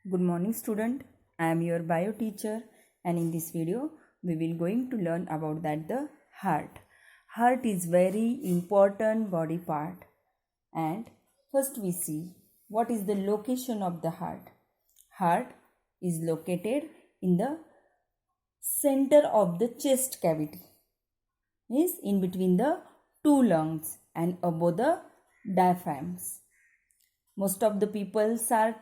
Good morning student. I am your bio teacher and in this video we will going to learn about that the heart. Heart is very important body part and first we see what is the location of the heart. Heart is located in the center of the chest cavity, is in between the two lungs and above the diaphragms. Most of the people are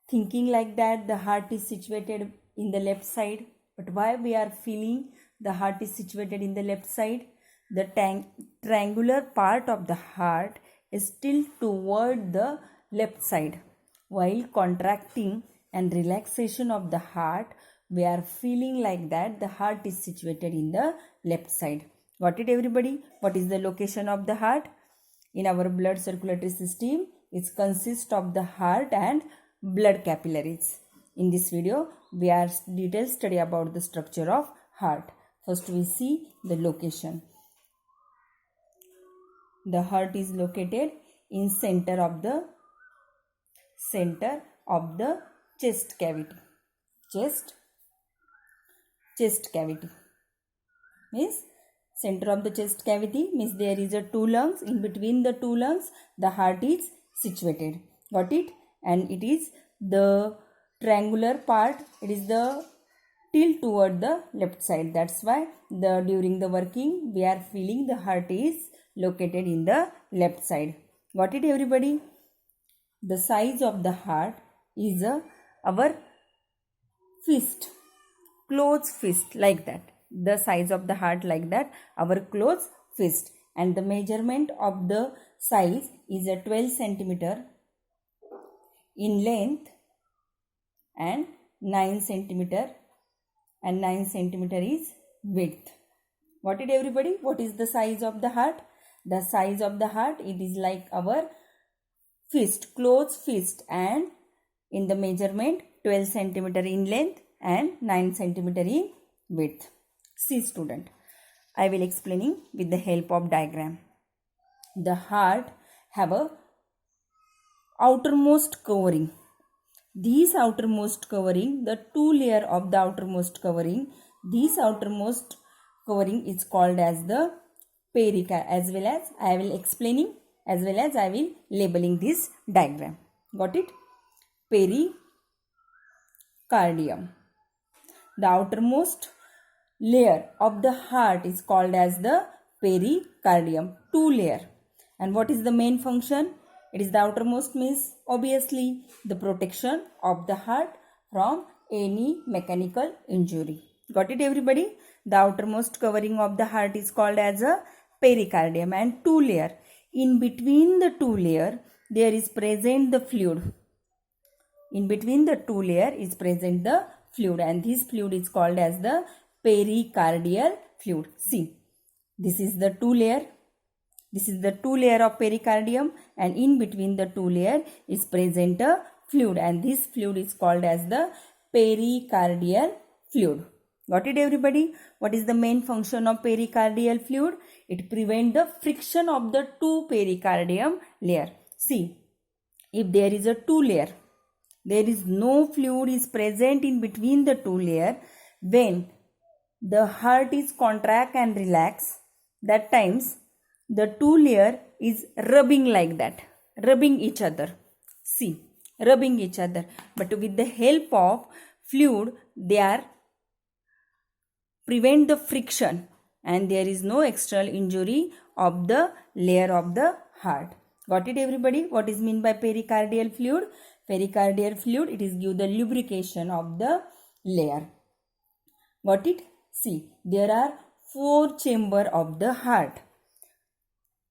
thinking like that the heart is situated in the left side, but why we are feeling the heart is situated in the left side? The triangular part of the heart is still toward the left side, while contracting and relaxation of the heart we are feeling like that the heart is situated in the left side. Got it everybody? What is the location of the heart? In our blood circulatory system, it consists of the heart and blood capillaries. In this video, we are detailed study about the structure of heart. First, we see the location. The heart is located in center of the chest cavity. Chest cavity means center of the chest cavity means there is a two lungs. In between the two lungs, the heart is situated. Got it? And it is the triangular part, it is the tilt toward the left side. That's why during the working we are feeling the heart is located in the left side. Got it everybody? The size of the heart is our fist, close fist, like that. The size of the heart like that, our close fist, and the measurement of the size is a 12 centimeter in length and 9 centimeter is width. Got it everybody? What is the size of the heart? The size of the heart, it is like our fist, close fist, and in the measurement 12 centimeter in length and 9 centimeter in width. See student, I will explaining with the help of diagram. The heart have a outermost covering. This outermost covering, the two layer of the outermost covering, this outermost covering is called as the pericardium, as well as I will explaining, as well as I will labeling this diagram. Got it? Pericardium. The outermost layer of the heart is called as the pericardium, two layer. And what is the main function? It is the outermost means obviously the protection of the heart from any mechanical injury. Got it everybody? The outermost covering of the heart is called as a pericardium and two layer. In between the two layer there is present the fluid. In between the two layer is present the fluid, and this fluid is called as the pericardial fluid. See, this is the two layer. This is the two layer of pericardium, and in between the two layer is present a fluid, and this fluid is called as the pericardial fluid. Got it everybody? What is the main function of pericardial fluid? It prevents the friction of the two pericardium layer. See, if there is a two layer, there is no fluid is present in between the two layer. When the heart is contract and relax, that times the two layer is rubbing like that, rubbing each other. See, rubbing each other. But with the help of fluid, they are prevent the friction and there is no external injury of the layer of the heart. Got it everybody? What is mean by pericardial fluid? Pericardial fluid, it is give the lubrication of the layer. Got it? See, there are four chamber of the heart.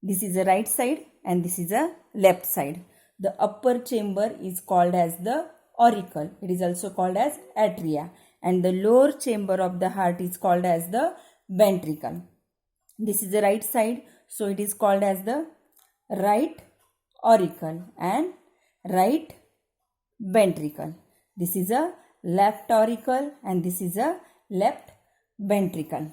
This is the right side and this is a left side. The upper chamber is called as the auricle. It is also called as atria. And the lower chamber of the heart is called as the ventricle. This is the right side. So it is called as the right auricle and right ventricle. This is a left auricle and this is a left ventricle.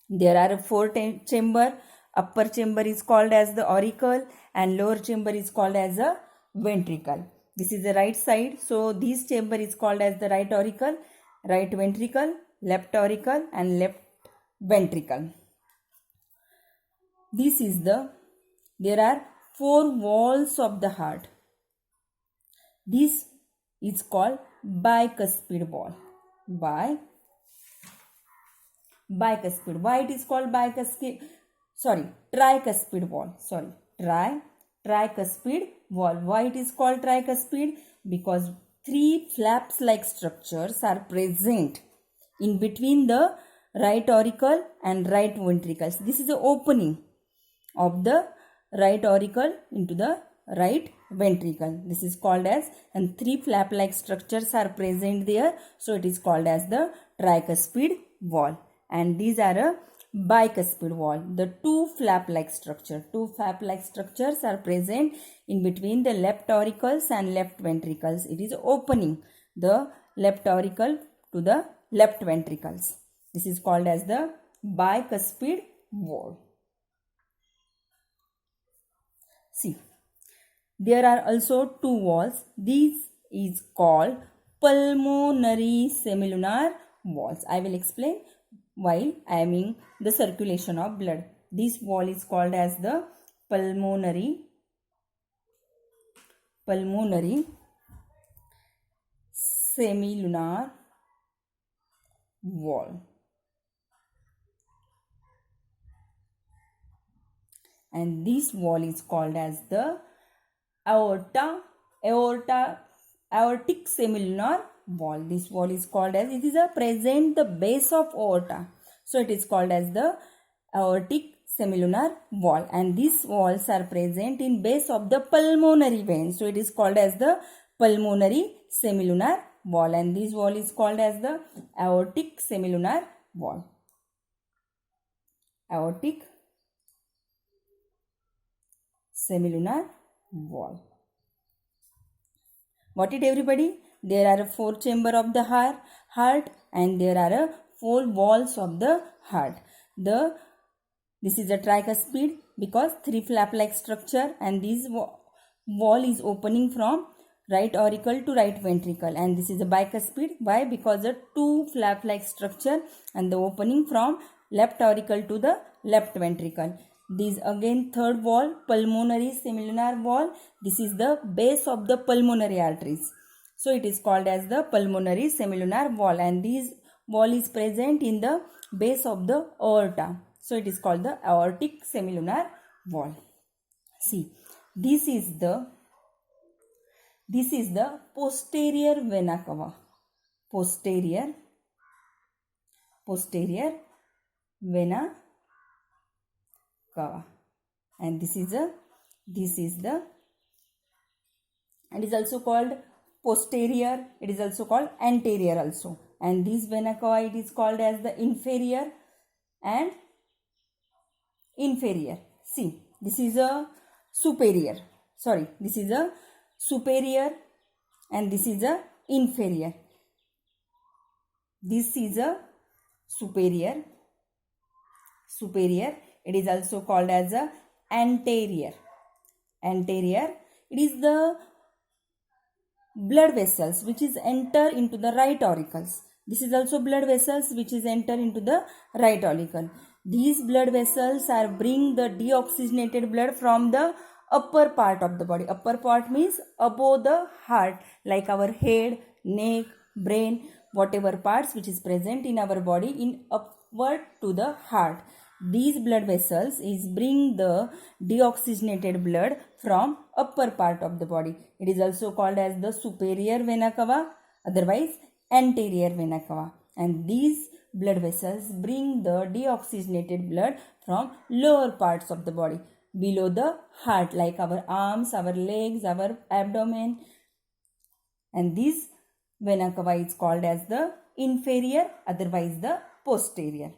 There are four chamber. Upper chamber is called as the auricle and lower chamber is called as a ventricle. This is the right side. So this chamber is called as the right auricle, right ventricle, left auricle and left ventricle. There are 4 walls of the heart. This is called bicuspid wall. Bicuspid. Why it is called bicuspid? Tricuspid wall. Tricuspid wall. Why it is called tricuspid? Because 3 flaps like structures are present in between the right auricle and right ventricles. This is the opening of the right auricle into the right ventricle. This is called as, and 3 flap like structures are present there, so it is called as the tricuspid wall. And these are a bicuspid wall. The 2 flap like structures are present in between the left auricles and left ventricles. It is opening the left auricle to the left ventricles. This is called as the bicuspid wall. See, there are also 2 walls. This is called pulmonary semilunar walls. I will explain while I am in the circulation of blood. This wall is called as the pulmonary semilunar wall. And this wall is called as the aortic semilunar wall. This wall is called as, it is a present the base of aorta, so it is called as the aortic semilunar wall. And these walls are present in base of the pulmonary vein, so it is called as the pulmonary semilunar wall. And this wall is called as the aortic semilunar wall. Aortic semilunar wall. Got it, everybody? There are 4 chambers of the heart and there are 4 walls of the heart. This is a tricuspid because 3 flap like structure, and this wall is opening from right auricle to right ventricle. And this is a bicuspid. Why? Because a 2 flap like structure and the opening from left auricle to the left ventricle. This again 3rd wall, pulmonary semilunar wall. This is the base of the pulmonary arteries, so it is called as the pulmonary semilunar wall. And this wall is present in the base of the aorta, so it is called the aortic semilunar wall. See, this is the posterior vena cava. Posterior vena cava. And this is and is also called posterior. It is also called anterior also. And this vena cava, it is called as the inferior and inferior. See, this is a superior. This is a superior and this is a inferior. This is a superior. It is also called as a anterior. It is the blood vessels which is enter into the right auricles. This is also blood vessels which is enter into the right auricle. These blood vessels are bring the deoxygenated blood from the upper part of the body. Upper part means above the heart, like our head, neck, brain, whatever parts which is present in our body in upward to the heart. These blood vessels is bring the deoxygenated blood from upper part of the body. It is also called as the superior vena cava, otherwise anterior vena cava. And these blood vessels bring the deoxygenated blood from lower parts of the body, below the heart, like our arms, our legs, our abdomen. And this vena cava is called as the inferior, otherwise the posterior.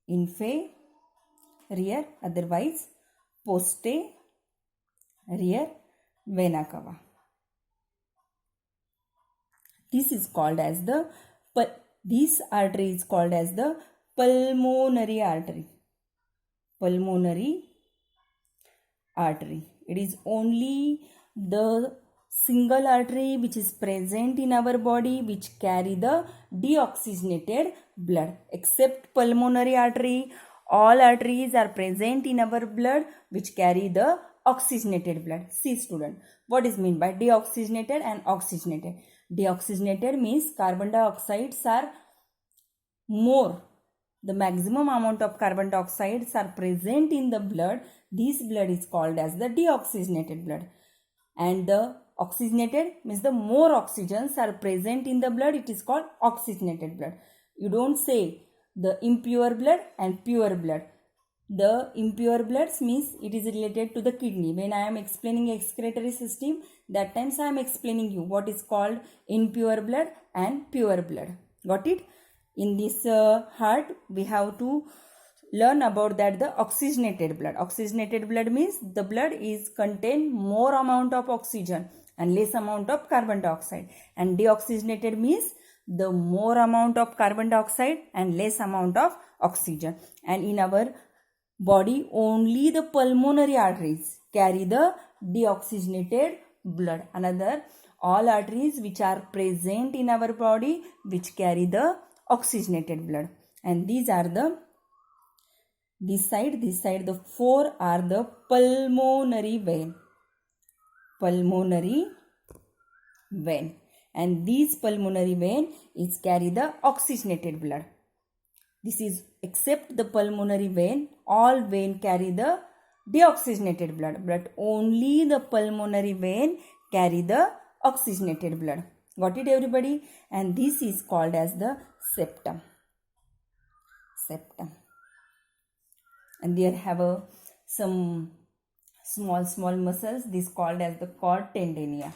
Inferior, otherwise posterior vena cava. This artery is called as the pulmonary artery. Pulmonary artery. It is only the single artery which is present in our body which carry the deoxygenated blood. Except pulmonary artery, all arteries are present in our blood which carry the oxygenated blood. See student, what is meant by deoxygenated and oxygenated? Deoxygenated means carbon dioxides are more. The maximum amount of carbon dioxides are present in the blood. This blood is called as the deoxygenated blood. And the oxygenated means the more oxygens are present in the blood, it is called oxygenated blood. You don't say the impure blood and pure blood. The impure blood means it is related to the kidney. When I am explaining excretory system, that times I am explaining you what is called impure blood and pure blood. Got it? In this heart, we have to learn about that the oxygenated blood. Oxygenated blood means the blood is contain more amount of oxygen and less amount of carbon dioxide. And deoxygenated means the more amount of carbon dioxide and less amount of oxygen. And in our body, only the pulmonary arteries carry the deoxygenated blood. Another, all arteries which are present in our body which carry the oxygenated blood. And these are the this side, the four are the pulmonary vein. Pulmonary vein. And these pulmonary vein is carry the oxygenated blood. This is except the pulmonary vein, all vein carry the deoxygenated blood. But only the pulmonary vein carry the oxygenated blood. Got it everybody? And this is called as the septum. Septum. And there have some small muscles. This called as the cord tendinea.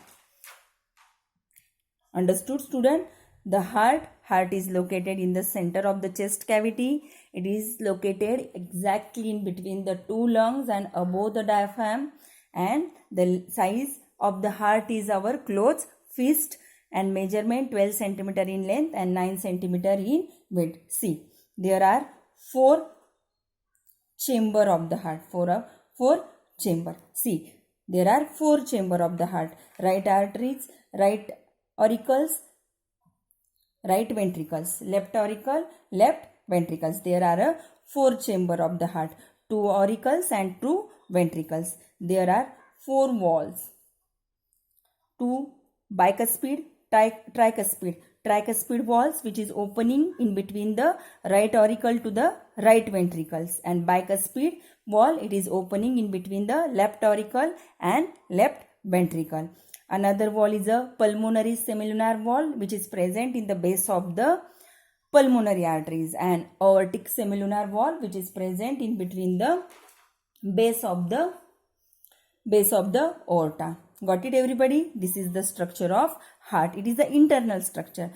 Understood student? The heart is located in the center of the chest cavity. It is located exactly in between the two lungs and above the diaphragm. And the size of the heart is our closed fist, and measurement 12 centimeter in length and 9 centimeter in width. See, there are four chamber of the heart. Four chamber. See, there are four chamber of the heart. Right arteries, right auricles, right ventricles, left auricle, left ventricles. There are four chamber of the heart. Two auricles and two ventricles. There are four walls. Two bicuspid, tricuspid walls which is opening in between the right auricle to the right ventricles, and bicuspid wall, it is opening in between the left auricle and left ventricle. Another wall is a pulmonary semilunar wall which is present in the base of the pulmonary arteries, and aortic semilunar wall which is present in between the base of the aorta. Got it everybody? This is the structure of heart. It is the internal structure.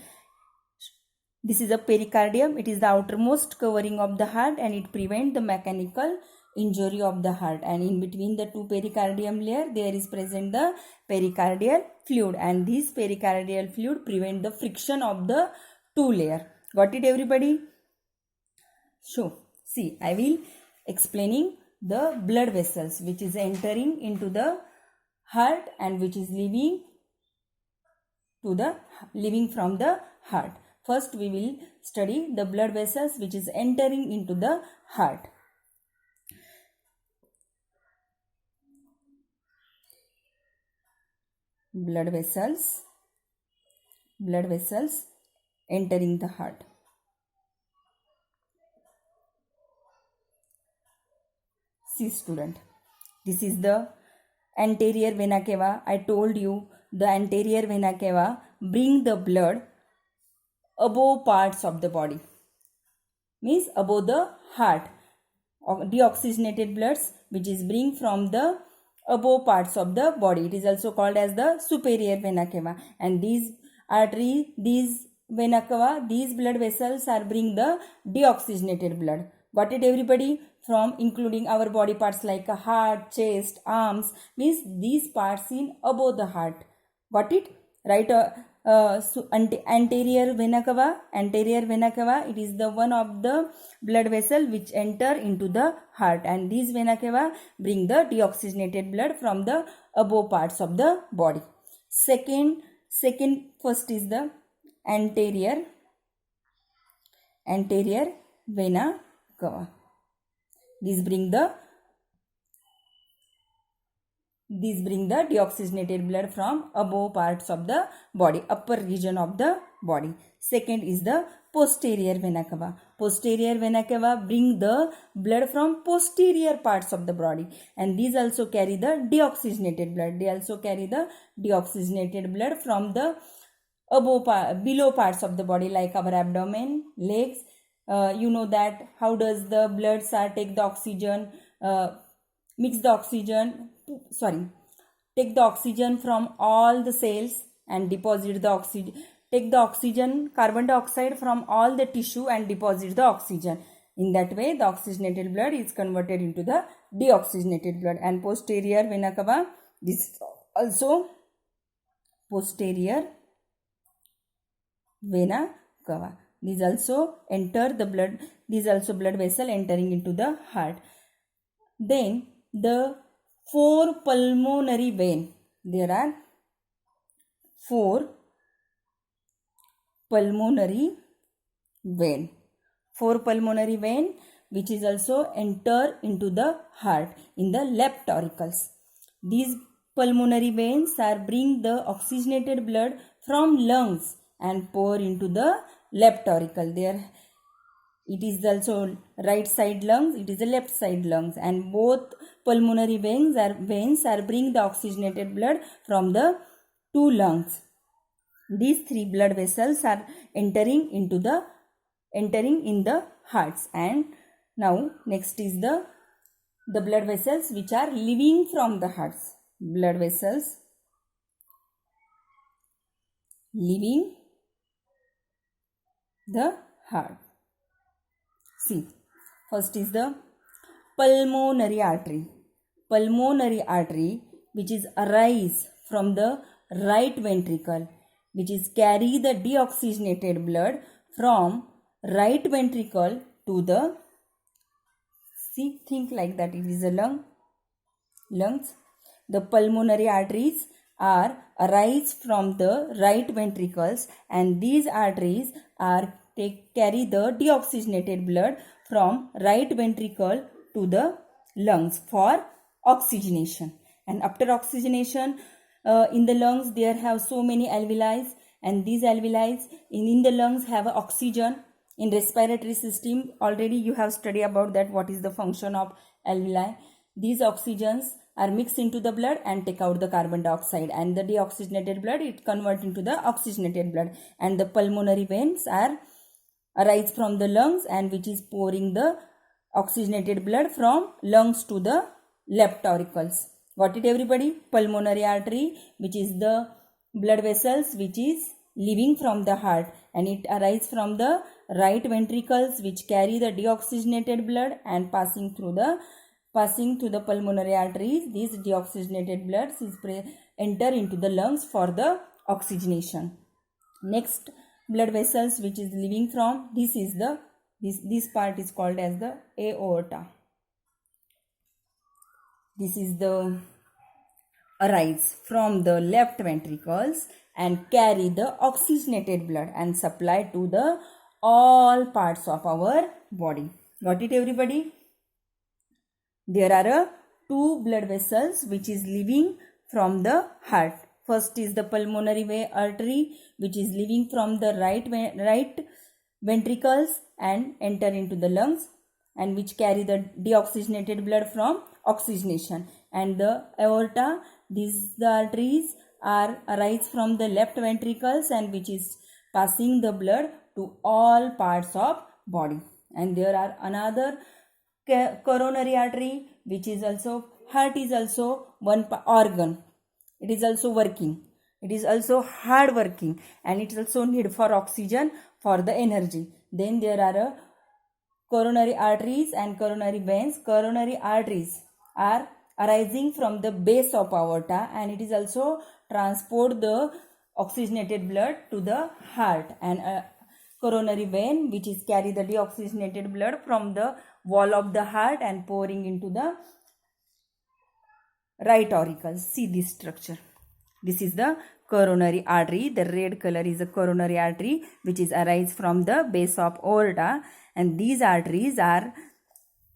This is a pericardium. It is the outermost covering of the heart and it prevents the mechanical injury of the heart. And in between the two pericardium layer, there is present the pericardial fluid, and this pericardial fluid prevent the friction of the two layer. Got it everybody? So, see, I will explaining the blood vessels which is entering into the heart and which is leaving from the heart. First we will study the blood vessels which is entering into the heart. Blood vessels entering the heart. See student, this is the anterior vena cava. I told you the anterior vena cava bring the blood above parts of the body, means above the heart. Deoxygenated bloods which is bring from the above parts of the body. It is also called as the superior vena cava. And these artery, these vena cava, these blood vessels are bring the deoxygenated blood. Got it everybody? From including our body parts like a heart, chest, arms, means these parts in above the heart. Got it? Right? Anterior vena cava, it is the one of the blood vessel which enter into the heart, and these vena cava bring the deoxygenated blood from the above parts of the body. First is the anterior vena cava. These bring the deoxygenated blood from above parts of the body, upper region of the body. Second is the posterior vena cava. Posterior vena cava bring the blood from posterior parts of the body, and these also carry the deoxygenated blood. They also carry the deoxygenated blood from the below parts of the body, like our abdomen, legs. You know that how does the blood take the oxygen, take the oxygen from all the cells and deposit the oxygen. Take the oxygen, carbon dioxide from all the tissue and deposit the oxygen. In that way, the oxygenated blood is converted into the deoxygenated blood. And posterior vena cava, this also posterior vena cava. These also enter the blood. These also blood vessel entering into the heart. Then the 4 pulmonary vein. There are 4 pulmonary vein. 4 pulmonary vein which is also enter into the heart in the left auricles. These pulmonary veins are bring the oxygenated blood from lungs and pour into the left auricle. There it is also right side lungs, it is the left side lungs, and both pulmonary veins are bring the oxygenated blood from the 2 lungs. These 3 blood vessels are entering in the hearts. And now next is the blood vessels which are leaving from the hearts. Blood vessels leaving the heart. See, first is the pulmonary artery. Pulmonary artery which is arise from the right ventricle, which is carry the deoxygenated blood from right ventricle to the, think like that it is a lungs. The pulmonary arteries are arise from the right ventricles, and these arteries are carry the deoxygenated blood from right ventricle to the lungs for oxygenation. And after oxygenation, in the lungs there have so many alveoli, and these alveoli in the lungs have oxygen. In respiratory system already you have studied about that, what is the function of alveoli. These oxygens are mixed into the blood and take out the carbon dioxide, and the deoxygenated blood it convert into the oxygenated blood. And the pulmonary veins are arise from the lungs, and which is pouring the oxygenated blood from lungs to the left auricles. Got it everybody? Pulmonary artery which is the blood vessels which is leaving from the heart, and it arises from the right ventricles which carry the deoxygenated blood and passing through the pulmonary arteries. These deoxygenated blood is enter into the lungs for the oxygenation. Next blood vessels which is leaving from, this part is called as the aorta. This is the arise from the left ventricles and carry the oxygenated blood and supply to the all parts of our body. Got it everybody? There are 2 blood vessels which is leaving from the heart. First is the pulmonary artery which is leaving from the right ventricles and enter into the lungs, and which carry the deoxygenated blood from oxygenation. And the aorta, these the arteries are arise from the left ventricles and which is passing the blood to all parts of body. And there are another coronary artery which is also, heart is also one organ. It is also working. It is also hard working, and it is also need for oxygen for the energy. Then there are coronary arteries and coronary veins. Coronary arteries are arising from the base of aorta, and it is also transport the oxygenated blood to the heart. And coronary vein which is carry the deoxygenated blood from the wall of the heart and pouring into the right auricles. See this structure. This is the coronary artery. The red color is a coronary artery which is arise from the base of aorta, and these arteries are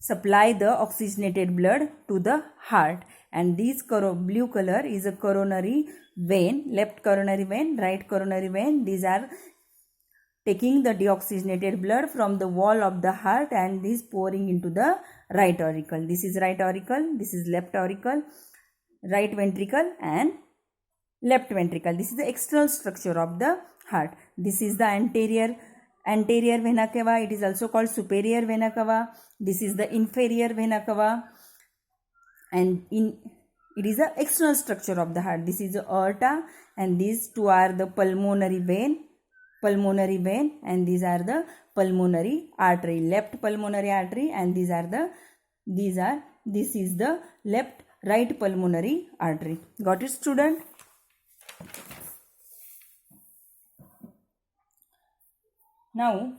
supply the oxygenated blood to the heart. And this blue color is a coronary vein, left coronary vein, right coronary vein. These are taking the deoxygenated blood from the wall of the heart and this pouring into the right auricle. This is right auricle, this is left auricle, right ventricle and left ventricle. This is the external structure of the heart. This is the anterior vena cava. It is also called superior vena cava. This is the inferior vena cava, and it is the external structure of the heart. This is the aorta, and these two are the pulmonary vein, and these are the pulmonary artery, left pulmonary artery, and this is the right pulmonary artery. Got it, student? Now,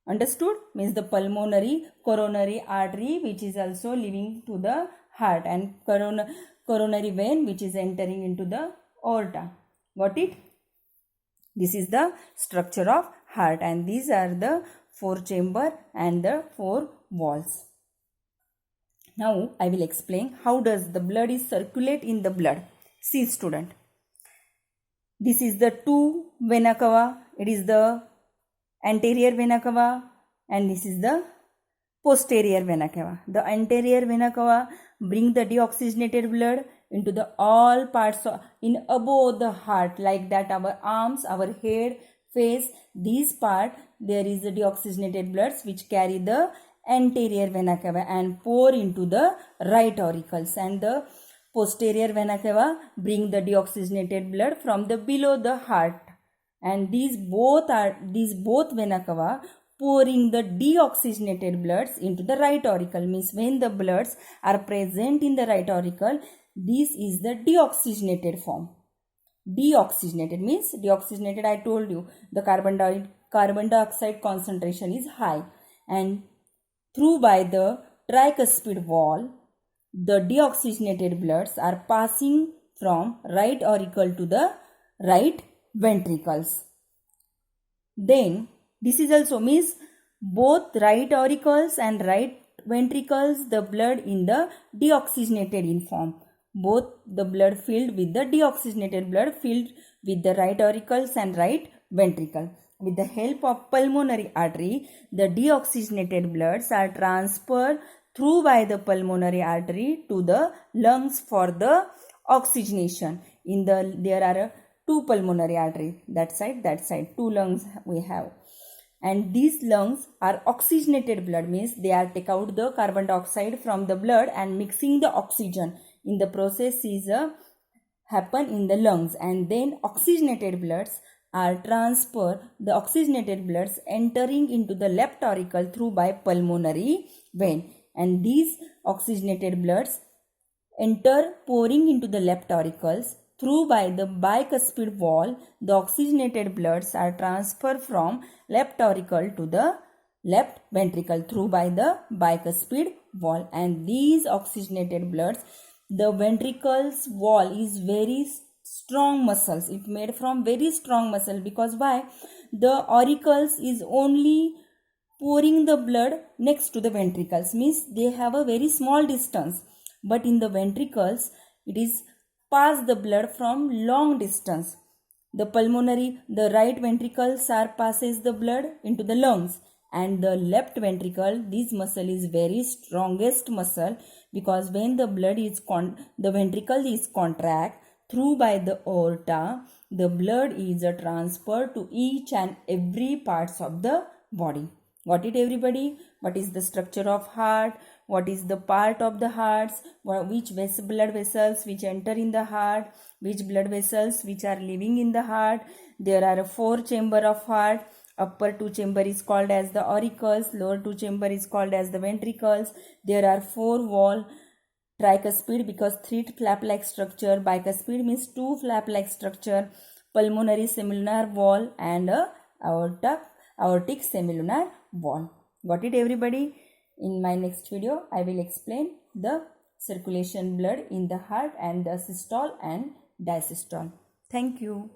understood? Means the pulmonary coronary artery which is also leading to the heart, and coronary vein which is entering into the aorta. Got it? This is the structure of heart, and these are the 4 chamber and the 4 walls. Now I will explain how does the blood is circulate in the blood. See, student, this is the 2 vena cava. It is the anterior vena cava, and this is the posterior vena cava. The anterior vena cava bring the deoxygenated blood into the all parts in above the heart, like that our arms, our head, face, these part there is the deoxygenated bloods which carry the anterior vena cava and pour into the right auricles, and the posterior vena cava bring the deoxygenated blood from the below the heart, and these both vena cava pouring the deoxygenated bloods into the right auricle. Means when the bloods are present in the right auricle, this is the deoxygenated form. Deoxygenated means deoxygenated, I told you, the carbon dioxide concentration is high, and through by the tricuspid wall, the deoxygenated bloods are passing from right auricle to the right ventricles. Then this is also means both right auricles and right ventricles, the blood in the deoxygenated in form. Both the blood filled with the deoxygenated blood filled with the right auricles and right ventricle. With the help of pulmonary artery, the deoxygenated bloods are transferred through by the pulmonary artery to the lungs for the oxygenation. There are 2 pulmonary arteries, that side, 2 lungs we have. And these lungs are oxygenated blood, means they are take out the carbon dioxide from the blood and mixing the oxygen. In the process is happen in the lungs, and then oxygenated bloods are transferred, the oxygenated bloods entering into the left auricle through by pulmonary vein, and these oxygenated bloods enter pouring into the left auricles through by the bicuspid wall. The oxygenated bloods are transferred from left auricle to the left ventricle through by the bicuspid wall, and these oxygenated bloods, the ventricles wall is very strong muscles. It made from very strong muscle, because why? The auricles is only pouring the blood next to the ventricles, means they have a very small distance, but in the ventricles it is pass the blood from long distance. The right ventricles are passes the blood into the lungs, and the left ventricle, this muscle is very strongest muscle, because when the ventricle is contract through by the aorta, the blood is transferred to each and every parts of the body. Got it, everybody? What is the structure of heart? What is the part of the hearts? Which blood vessels which enter in the heart? Which blood vessels which are living in the heart? There are 4 chamber of heart. Upper 2 chamber is called as the auricles. Lower 2 chamber is called as the ventricles. There are 4 wall. Tricuspid, because 3 flap-like structure. Bicuspid means 2 flap-like structure. Pulmonary semilunar wall and aortic semilunar wall. Got it, everybody? In my next video, I will explain the circulation blood in the heart and the systole and diastole. Thank you.